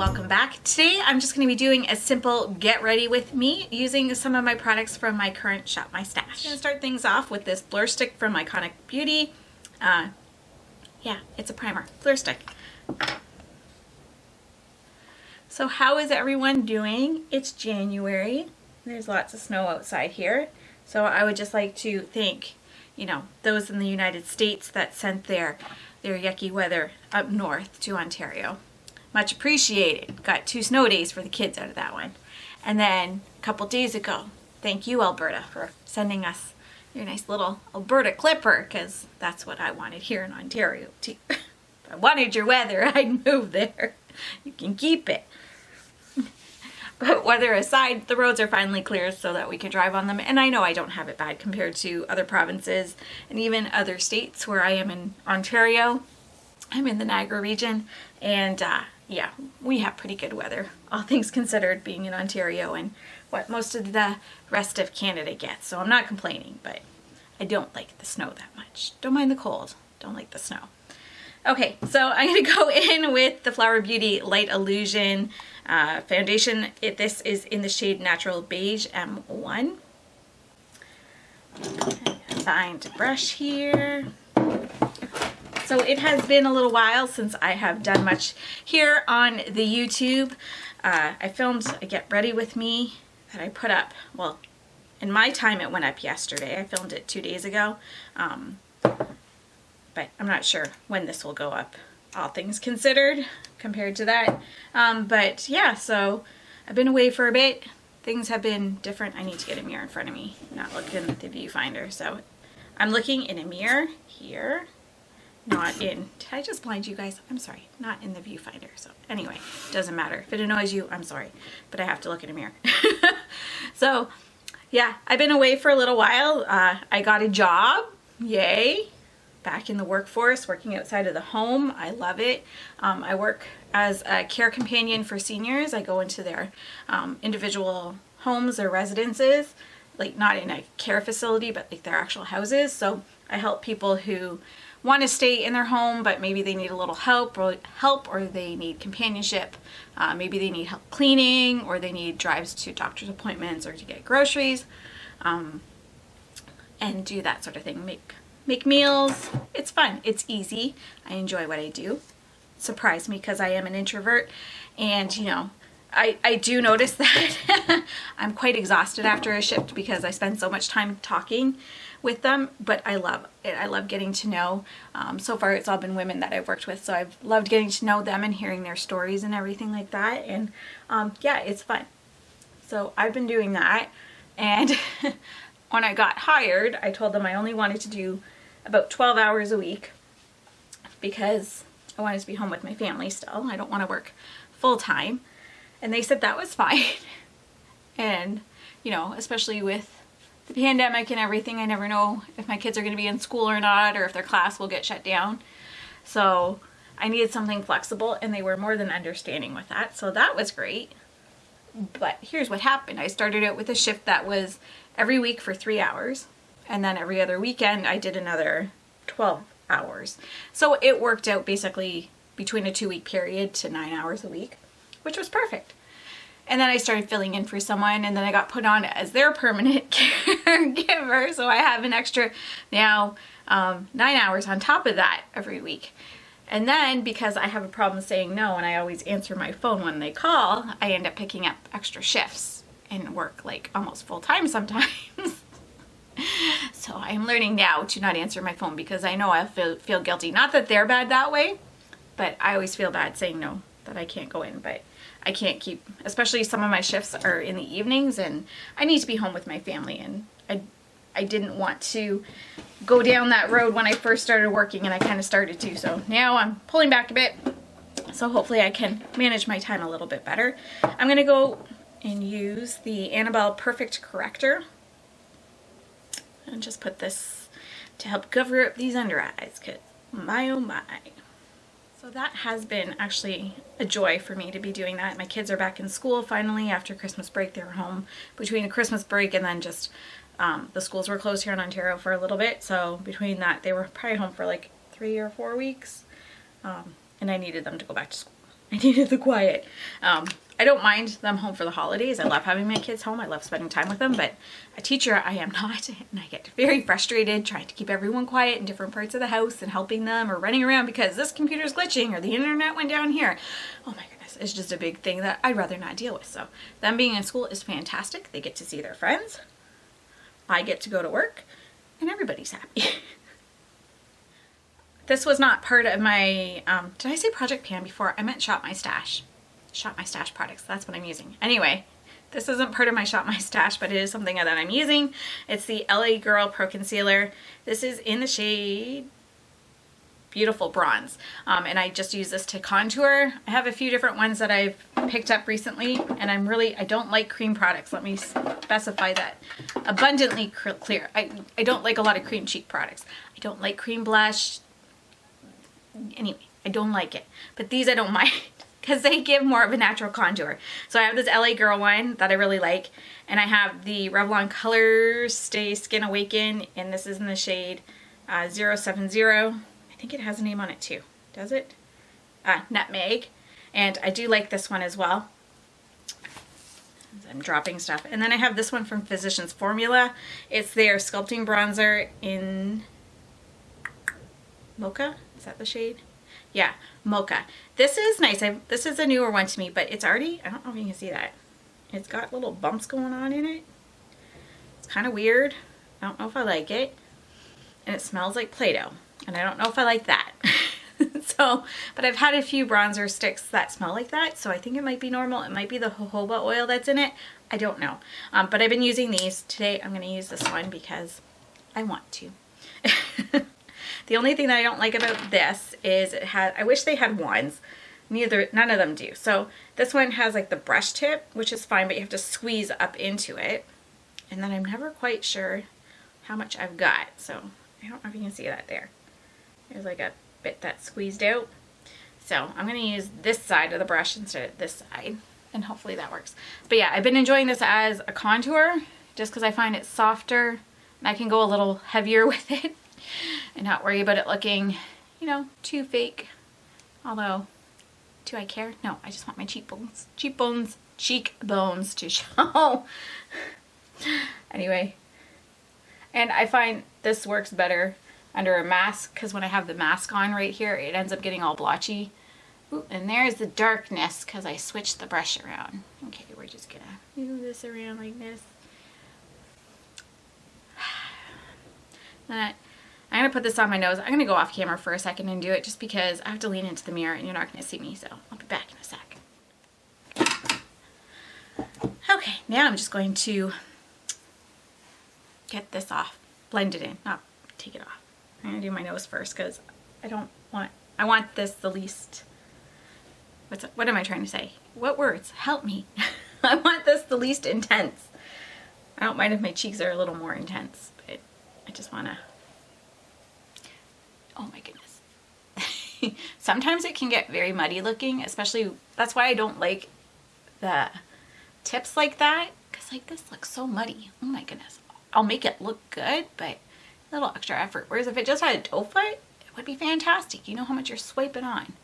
welcome back. Today I'm just going to be doing a simple get ready with me using some of my products from my current Shop My Stash. I'm going to start things off with this blur stick from Iconic Beauty. Yeah, it's a primer, blur stick. So how is everyone doing? It's January. There's lots of snow outside here. So I would just like to thank, those in the United States that sent their yucky weather up north to Ontario. Much appreciated. Got 2 snow days for the kids out of that one. And then a couple days ago, thank you, Alberta, for sending us your nice little Alberta clipper, because that's what I wanted here in Ontario too. If I wanted your weather, I'd move there. You can keep it. But weather aside, the roads are finally clear so that we can drive on them. And I know I don't have it bad compared to other provinces and even other states where I am in Ontario. I'm in the Niagara region, and yeah, we have pretty good weather, all things considered, being in Ontario and what most of the rest of Canada gets. So I'm not complaining, but I don't like the snow that much. Don't mind the cold, don't like the snow. Okay, so I'm going to go in with the Flower Beauty Light Illusion foundation. This is in the shade Natural Beige M1. Find a brush here. So it has been a little while since I have done much here on the YouTube. I filmed a Get Ready With Me that I put up, well, in my time it went up yesterday. I filmed it 2 days ago. But I'm not sure when this will go up, all things considered, compared to that. But yeah, so I've been away for a bit. Things have been different. I need to get a mirror in front of me, not looking at the viewfinder. So I'm looking in a mirror here, not in, did I just blind you guys? I'm sorry, not in the viewfinder. So anyway, doesn't matter. If it annoys you, I'm sorry, but I have to look in a mirror. So yeah, I've been away for a little while. I got a job, yay. Back in the workforce, working outside of the home. I love it. I work as a care companion for seniors. I go into their individual homes or residences, like not in a care facility, but like their actual houses. So I help people who want to stay in their home, but maybe they need a little help, or they need companionship. Maybe they need help cleaning, or they need drives to doctor's appointments or to get groceries, and do that sort of thing. Make meals. It's fun. It's easy. I enjoy what I do. Surprised me because I am an introvert, and I do notice that I'm quite exhausted after a shift because I spend so much time talking with them, but I love it. I love getting to know. So far it's all been women that I've worked with, so I've loved getting to know them and hearing their stories and everything like that, and yeah, it's fun. So I've been doing that, and when I got hired, I told them I only wanted to do about 12 hours a week because I wanted to be home with my family still. I don't want to work full time. And they said that was fine. And, especially with the pandemic and everything, I never know if my kids are going to be in school or not, or if their class will get shut down. So I needed something flexible, and they were more than understanding with that. So that was great. But here's what happened. I started out with a shift that was every week for 3 hours. And then every other weekend I did another 12 hours. So it worked out basically between a 2-week period to 9 hours a week, which was perfect. And then I started filling in for someone, and then I got put on as their permanent caregiver. So I have an extra now 9 hours on top of that every week. And then because I have a problem saying no, and I always answer my phone when they call, I end up picking up extra shifts and work like almost full time sometimes. So I'm learning now to not answer my phone because I know I'll feel guilty. Not that they're bad that way, but I always feel bad saying no, that I can't go in. But I can't keep, especially some of my shifts are in the evenings, and I need to be home with my family, and I didn't want to go down that road when I first started working, and I kind of started to. So now I'm pulling back a bit, so hopefully I can manage my time a little bit better. I'm going to go and use the Annabelle Perfect Corrector. And just put this to help cover up these under eyes, because my oh my. So that has been actually a joy for me to be doing that. My kids are back in school finally after Christmas break. They were home between a Christmas break and then just the schools were closed here in Ontario for a little bit. So between that, they were probably home for like 3 or 4 weeks. And I needed them to go back to school. I needed the quiet. I don't mind them home for the holidays. I love having my kids home. I love spending time with them, but a teacher I am not, and I get very frustrated trying to keep everyone quiet in different parts of the house and helping them or running around because this computer's glitching or the internet went down here. Oh my goodness, it's just a big thing that I'd rather not deal with. So them being in school is fantastic. They get to see their friends. I get to go to work and everybody's happy. This was not part of my, did I say Project Pan before? I meant Shop My Stash. Shop My Stash products, that's what I'm using. Anyway, this isn't part of my Shop My Stash, but it is something that I'm using. It's the LA Girl Pro Concealer. This is in the shade Beautiful Bronze. And I just use this to contour. I have a few different ones that I've picked up recently, and I don't like cream products. Let me specify that abundantly clear. I don't like a lot of cream cheek products. I don't like cream blush. Anyway, I don't like it. But these I don't mind because they give more of a natural contour. So I have this LA Girl one that I really like, and I have the Revlon Colorstay Skin Awaken, and this is in the shade 070. I think it has a name on it too. Does it? Nutmeg. And I do like this one as well. I'm dropping stuff. And then I have this one from Physicians Formula. It's their Sculpting Bronzer in Mocha. Is that the shade? Yeah, Mocha. This is nice. This is a newer one to me, but it's already, I don't know if you can see that. It's got little bumps going on in it. It's kind of weird. I don't know if I like it. And it smells like Play-Doh. And I don't know if I like that. So, but I've had a few bronzer sticks that smell like that, so I think it might be normal. It might be the jojoba oil that's in it. I don't know. But I've been using these. Today I'm going to use this one because I want to. The only thing that I don't like about this is it had, I wish they had wands. None of them do. So this one has like the brush tip, which is fine, but you have to squeeze up into it. And then I'm never quite sure how much I've got. So I don't know if you can see that there. There's like a bit that's squeezed out. So I'm going to use this side of the brush instead of this side, and hopefully that works. But yeah, I've been enjoying this as a contour just because I find it softer and I can go a little heavier with it and not worry about it looking, you know, too fake. Although, do I care? No, I just want my cheekbones to show. Anyway, and I find this works better under a mask because when I have the mask on right here, it ends up getting all blotchy. Ooh, and there's the darkness because I switched the brush around. Okay, we're just gonna move this around like this. Then I'm gonna put this on my nose. I'm gonna go off camera for a second and do it just because I have to lean into the mirror and you're not gonna see me, so I'll be back in a sec. Okay, now I'm just going to get this off, blend it in, not take it off. I'm gonna do my nose first because I want this the least, what am I trying to say? What words? Help me. I want this the least intense. I don't mind if my cheeks are a little more intense, but I just wanna, oh my goodness. Sometimes it can get very muddy looking, especially, that's why I don't like the tips like that, because like this looks so muddy. Oh my goodness. I'll make it look good, but a little extra effort. Whereas if it just had a doe foot, it would be fantastic. You know how much you're swiping on.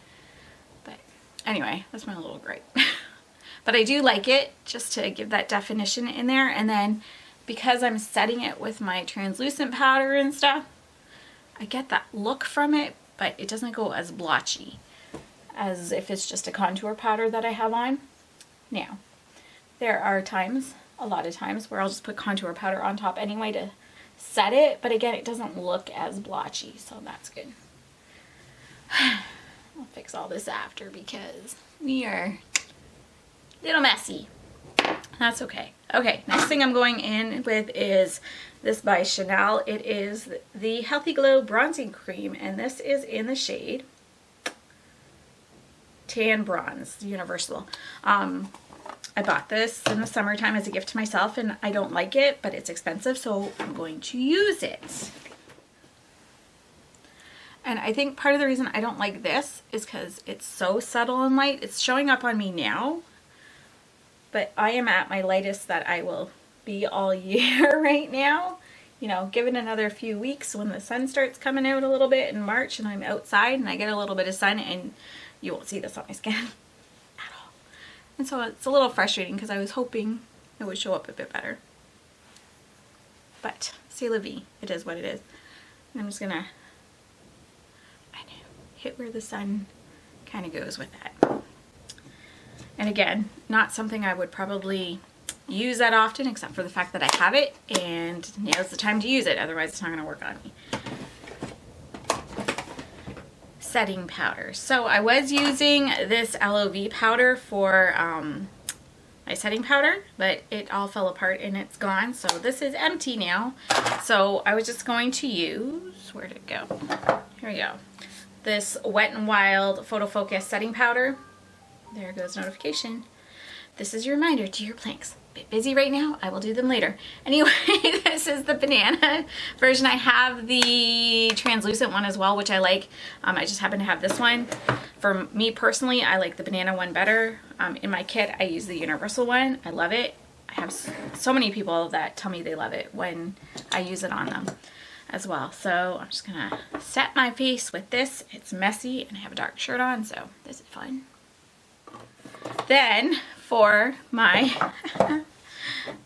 But anyway, that's my little gripe. But I do like it just to give that definition in there. And then because I'm setting it with my translucent powder and stuff, I get that look from it, but it doesn't go as blotchy as if it's just a contour powder that I have on. Now, there are times, a lot of times, where I'll just put contour powder on top anyway to set it, but again, it doesn't look as blotchy, so that's good. I'll fix all this after because we are a little messy. That's okay. Okay, next thing I'm going in with is this by Chanel. It is the Healthy Glow Bronzing Cream, and this is in the shade Tan Bronze, Universal. I bought this in the summertime as a gift to myself, and I don't like it, but it's expensive, so I'm going to use it. And I think part of the reason I don't like this is because it's so subtle and light. It's showing up on me now, but I am at my lightest that I will be all year right now. You know, give it another few weeks when the sun starts coming out a little bit in March and I'm outside and I get a little bit of sun, and you won't see this on my skin. And so it's a little frustrating because I was hoping it would show up a bit better. But c'est la vie. It is what it is. And I'm just gonna hit where the sun kind of goes with that. And again, not something I would probably use that often, except for the fact that I have it and now's the time to use it, otherwise it's not going to work on me. Setting powder. So I was using this LOV powder for my setting powder, but it all fell apart and it's gone, so this is empty now. So I was just going to use, where'd it go? Here we go. This Wet n Wild Photo Focus setting powder. There goes notification. This is your reminder to your planks. Bit busy right now, I will do them later. Anyway, this is the banana version. I have the translucent one as well, which I like. I just happen to have this one. For me personally, I like the banana one better. In my kit, I use the universal one. I love it. I have so many people that tell me they love it when I use it on them as well. So I'm just gonna set my face with this. It's messy and I have a dark shirt on, so this is fun. Then for my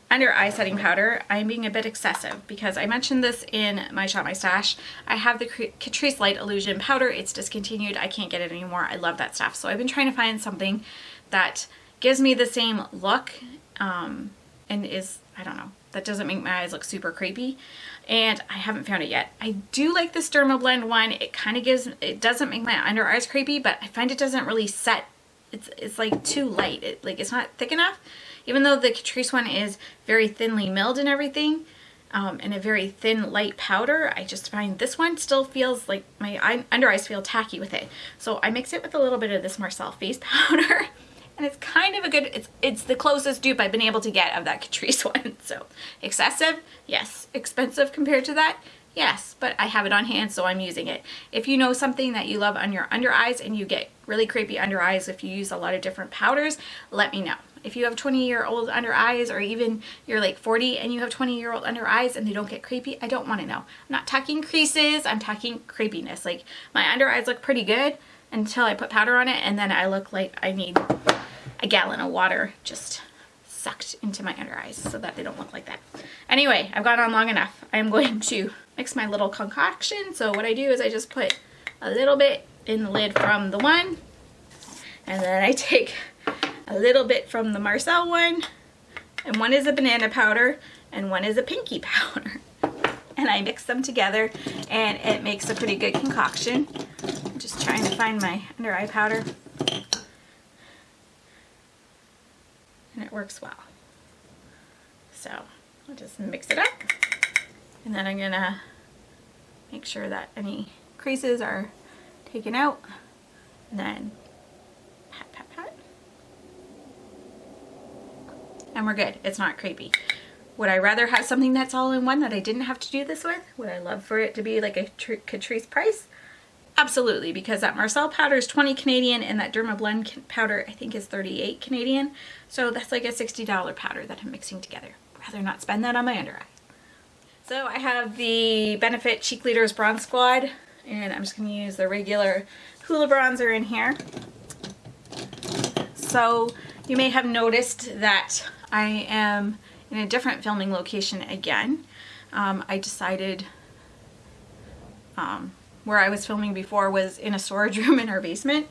under eye setting powder, I'm being a bit excessive because I mentioned this in my Shop My Stash. I have the Catrice Light Illusion powder. It's discontinued. I can't get it anymore. I love that stuff. So I've been trying to find something that gives me the same look and is, I don't know, that doesn't make my eyes look super crepey. And I haven't found it yet. I do like this Dermablend one. It kind of gives, it doesn't make my under eyes crepey, but I find it doesn't really set. It's like too light. It's not thick enough. Even though the Catrice one is very thinly milled and everything, and a very thin light powder, I just find this one still feels like my under eyes feel tacky with it. So I mix it with a little bit of this Marcelle face powder, and it's kind of a good, it's the closest dupe I've been able to get of that Catrice one. So excessive, yes. Expensive compared to that, yes, but I have it on hand, so I'm using it. If you know something that you love on your under eyes and you get really crepey under eyes if you use a lot of different powders, let me know. If you have 20-year-old under eyes, or even you're like 40 and you have 20-year-old under eyes and they don't get crepey, I don't want to know. I'm not talking creases, I'm talking crepiness. Like, my under eyes look pretty good until I put powder on it, and then I look like I need a gallon of water just sucked into my under eyes so that they don't look like that. Anyway, I've gone on long enough. I'm going to mix my little concoction. So what I do is I just put a little bit in the lid from the one, and then I take a little bit from the Marcelle one, and one is a banana powder and one is a pinky powder, and I mix them together and it makes a pretty good concoction. I'm just trying to find my under eye powder, and it works well. So I'll just mix it up, and then I'm gonna make sure that any creases are taken out, and then pat, pat, pat. And we're good. It's not crepey. Would I rather have something that's all in one that I didn't have to do this with? Would I love for it to be like a Catrice price? Absolutely, because that Marcelle powder is 20 Canadian and that Dermablend powder I think is 38 Canadian. So that's like a $60 powder that I'm mixing together. Rather not spend that on my under eye. So I have the Benefit Cheek Leaders Bronze Squad, and I'm just going to use the regular Hoola bronzer in here. So you may have noticed that I am in a different filming location again. I decided where I was filming before was in a storage room in our basement,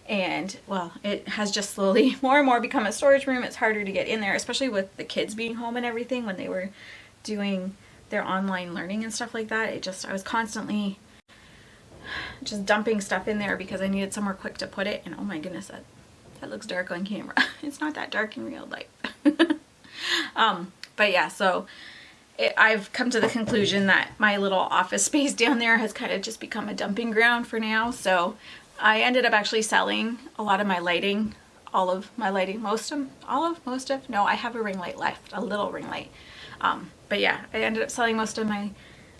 and well, it has just slowly more and more become a storage room. It's harder to get in there, especially with the kids being home and everything when they were doing their online learning and stuff like that. I was constantly just dumping stuff in there because I needed somewhere quick to put it, and oh my goodness, that looks dark on camera. It's not that dark in real life. But yeah, so I've come to the conclusion that my little office space down there has kind of just become a dumping ground for now. So I ended up actually selling a lot of my lighting, all of my lighting, most of, no, I have a ring light left, a little ring light. But yeah, I ended up selling most of my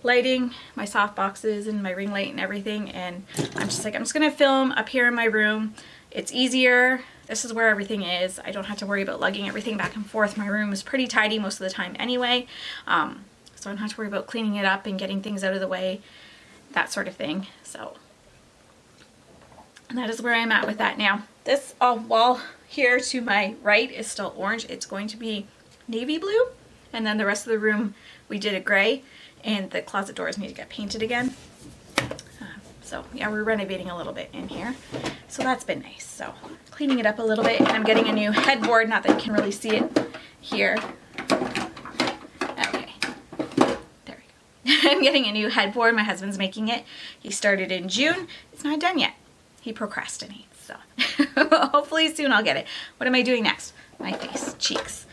lighting, my soft boxes and my ring light and everything. And I'm just like, I'm just going to film up here in my room. It's easier. This is where everything is. I don't have to worry about lugging everything back and forth. My room is pretty tidy most of the time anyway. So I don't have to worry about cleaning it up and getting things out of the way, that sort of thing. So And that is where I'm at with that now. This wall here to my right is still orange. It's going to be navy blue. And then the rest of the room, we did a gray. And the closet doors need to get painted again. So yeah, we're renovating a little bit in here. So that's been nice. So cleaning it up a little bit. And I'm getting a new headboard. Not that you can really see it here. Okay. There we go. I'm getting a new headboard. My husband's making it. He started in June. It's not done yet. He procrastinates. So hopefully soon I'll get it. What am I doing next? My face, cheeks.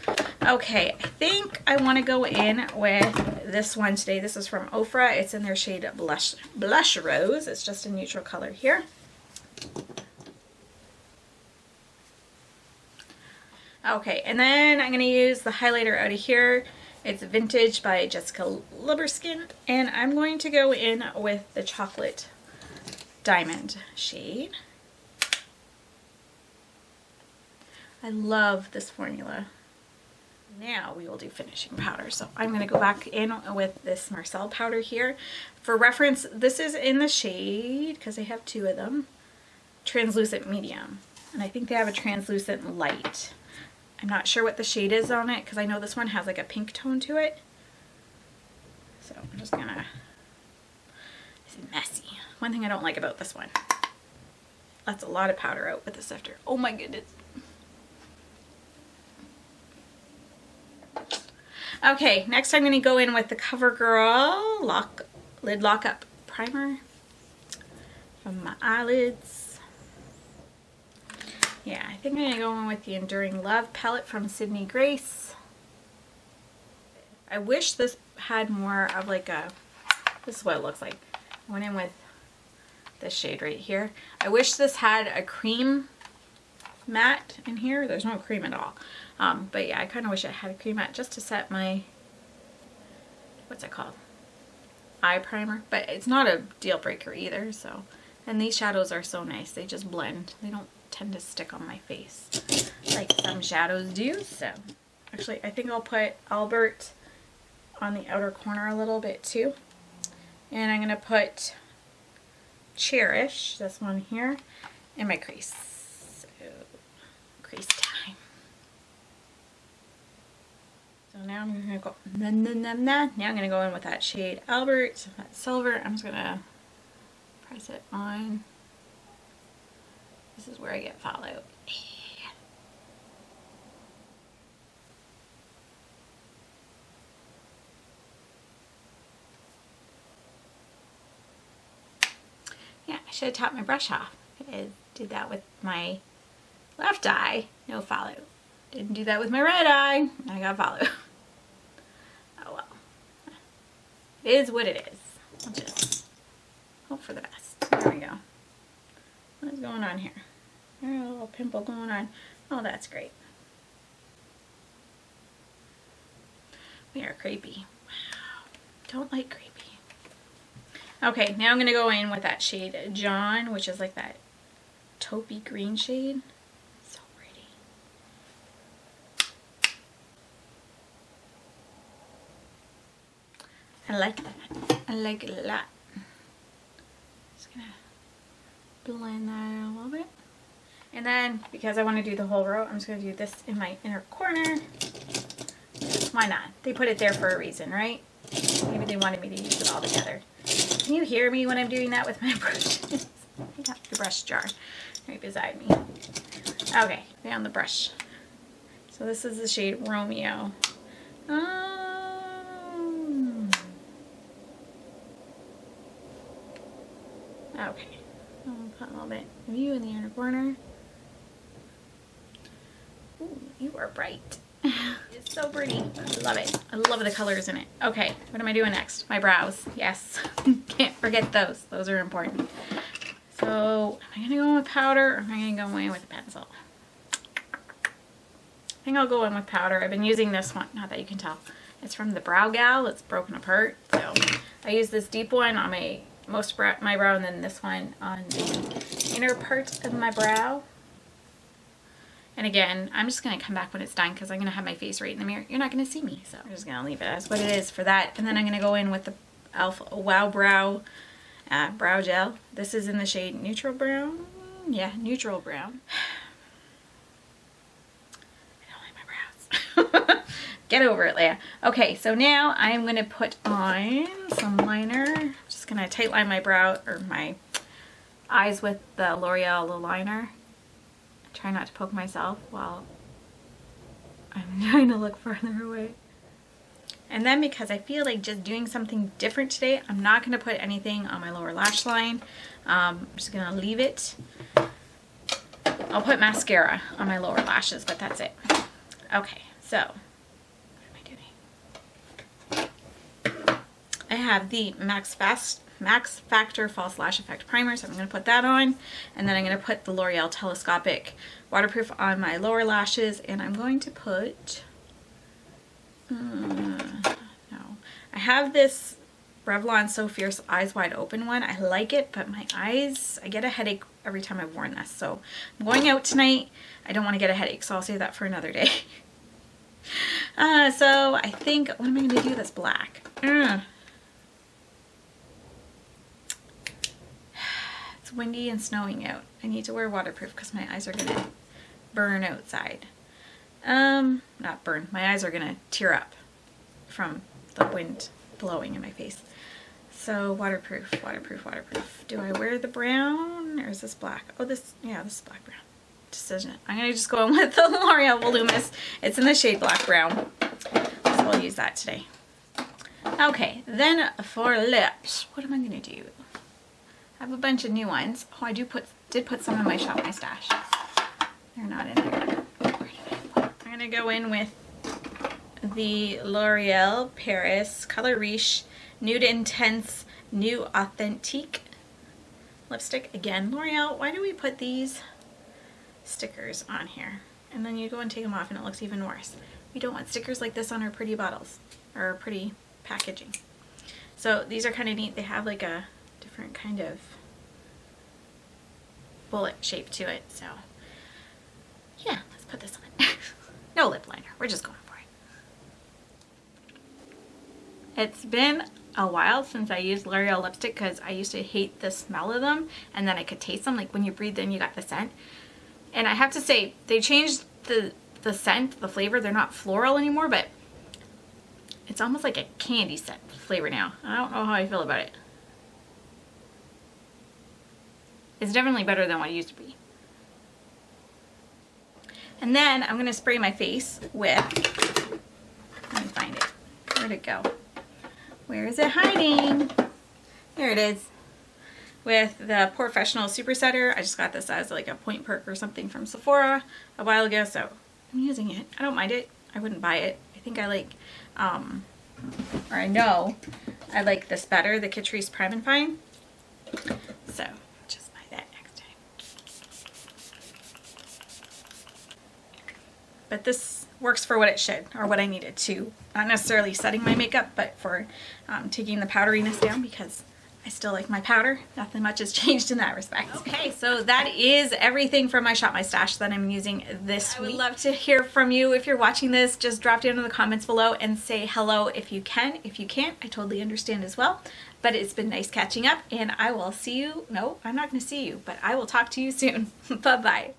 Okay, I think I want to go in with this one today. This is from Ofra. It's in their shade Blush Rose. It's just a neutral color here. Okay, and then I'm going to use the highlighter out of here. It's Vintage by Jessica Liberskin. And I'm going to go in with the Chocolate Diamond shade. I love this formula. Now we will do finishing powder. So I'm going to go back in with this Marcelle powder here. For reference, this is in the shade, because they have two of them, Translucent Medium. And I think they have a Translucent Light. I'm not sure what the shade is on it, because I know this one has like a pink tone to it. So I'm just going to... It's messy. One thing I don't like about this one. That's a lot of powder out with the sifter. Oh my goodness. Okay, next I'm going to go in with the CoverGirl Lid Lock-Up Primer from my eyelids. Yeah, I think I'm going to go in with the Enduring Love palette from Sydney Grace. I wish this had more of like a, this is what it looks like. I went in with this shade right here. I wish this had a cream matte in here. There's no cream at all. But yeah, I kind of wish it had a cream matte just to set my, what's it called? Eye primer. But it's not a deal breaker either, so. And these shadows are so nice. They just blend. They don't tend to stick on my face like some shadows do. So actually, I think I'll put Albert on the outer corner a little bit too. And I'm going to put Cherish, this one here, in my crease. So, crease time. So now I'm going to go, now I'm going to go in with that shade Albert, that silver. I'm just going to press it on. This is where I get fallout. Yeah, I should have topped my brush off. I did that with my left eye, no fallout. Didn't do that with my right eye, I got fallout. Oh well. It is what it is. I'll just hope for the best. There we go. What is going on here? There's a little pimple going on. Oh, that's great. We are creepy. Wow. Don't like creepy. Okay, now I'm going to go in with that shade John, which is like that taupey green shade. So pretty. I like that. I like it a lot. Just going to blend that out a little bit. And then, because I want to do the whole row, I'm just going to do this in my inner corner. Why not? They put it there for a reason, right? Maybe they wanted me to use it all together. Can you hear me when I'm doing that with my brushes? I got the brush jar right beside me. Okay, found the brush. So this is the shade Romeo. Okay, I'll put a little bit of you in the inner corner. Ooh, you are bright. It's so pretty. I love it. I love the colors in it. Okay, what am I doing next? My brows. Yes. Can't forget those. Those are important. So, am I going to go in with powder or am I going to go in with a pencil? I think I'll go in with powder. I've been using this one. Not that you can tell. It's from the Brow Gal. It's broken apart. So, I use this deep one on my brow and then this one on the inner part of my brow. And again, I'm just going to come back when it's done because I'm going to have my face right in the mirror. You're not going to see me, so I'm just going to leave it as what it is for that. And then I'm going to go in with the Wow Brow Brow Gel. This is in the shade Neutral Brown. Yeah, neutral brown. I don't like my brows. Get over it, Leah. Okay, so now I'm going to put on some liner. I'm just going to tight line my brow or my eyes with the L'Oreal liner. Try not to poke myself while I'm trying to look farther away. And then because I feel like just doing something different today, I'm not going to put anything on my lower lash line. I'm just going to leave it. I'll put mascara on my lower lashes, but that's it. Okay, so what am I doing? I have the Max Factor False Lash Effect Primer, so I'm going to put that on. And then I'm going to put the L'Oreal Telescopic Waterproof on my lower lashes. And I'm going to put... no. I have this Revlon So Fierce Eyes Wide Open one. I like it, but my eyes, I get a headache every time I've worn this. So I'm going out tonight. I don't want to get a headache, so I'll save that for another day. So I think, what am I going to do that's black? It's windy and snowing out. I need to wear waterproof because my eyes are going to burn outside. Not burn. My eyes are going to tear up from the wind blowing in my face. So waterproof, waterproof, waterproof. Do I wear the brown or is this black? Oh, this is black brown. Decision. I'm going to just go in with the L'Oreal Voluminous. It's in the shade black brown. So we'll use that today. Okay, then for lips, what am I going to do? I have a bunch of new ones. Oh, I did put some in my Shop My Stash. They're not in there. Where did I put? I'm going to go in with the L'Oreal Paris Color Riche Nude Intense New Authentique lipstick. Again, L'Oreal, why do we put these stickers on here? And then you go and take them off and it looks even worse. We don't want stickers like this on our pretty bottles or our pretty packaging. So these are kind of neat. They have like a different kind of bullet shape to it. So yeah, let's put this on. No lip liner. We're just going for it. It's been a while since I used L'Oreal lipstick because I used to hate the smell of them and then I could taste them. Like when you breathed in, you got the scent. And I have to say, they changed the scent, the flavor. They're not floral anymore, but it's almost like a candy scent flavor now. I don't know how I feel about it. It's definitely better than what it used to be. And then I'm going to spray my face with, let me find it. Where'd it go? Where is it hiding? There it is. With the Professional Super Setter. I just got this as like a point perk or something from Sephora a while ago, so I'm using it. I don't mind it. I wouldn't buy it. I think I like, or I know I like this better, the Catrice Prime and Fine. So just buy that next time. But this works for what it should, or what I needed to. Not necessarily setting my makeup, but for taking the powderiness down, because I still like my powder. Nothing much has changed in that respect. Okay, so that is everything from my Shop My Stash that I'm using this week. I would love to hear from you. If you're watching this, just drop down in the comments below and say hello if you can. If you can't, I totally understand as well. But it's been nice catching up, and I will see you. No, I'm not going to see you, but I will talk to you soon. Bye-bye.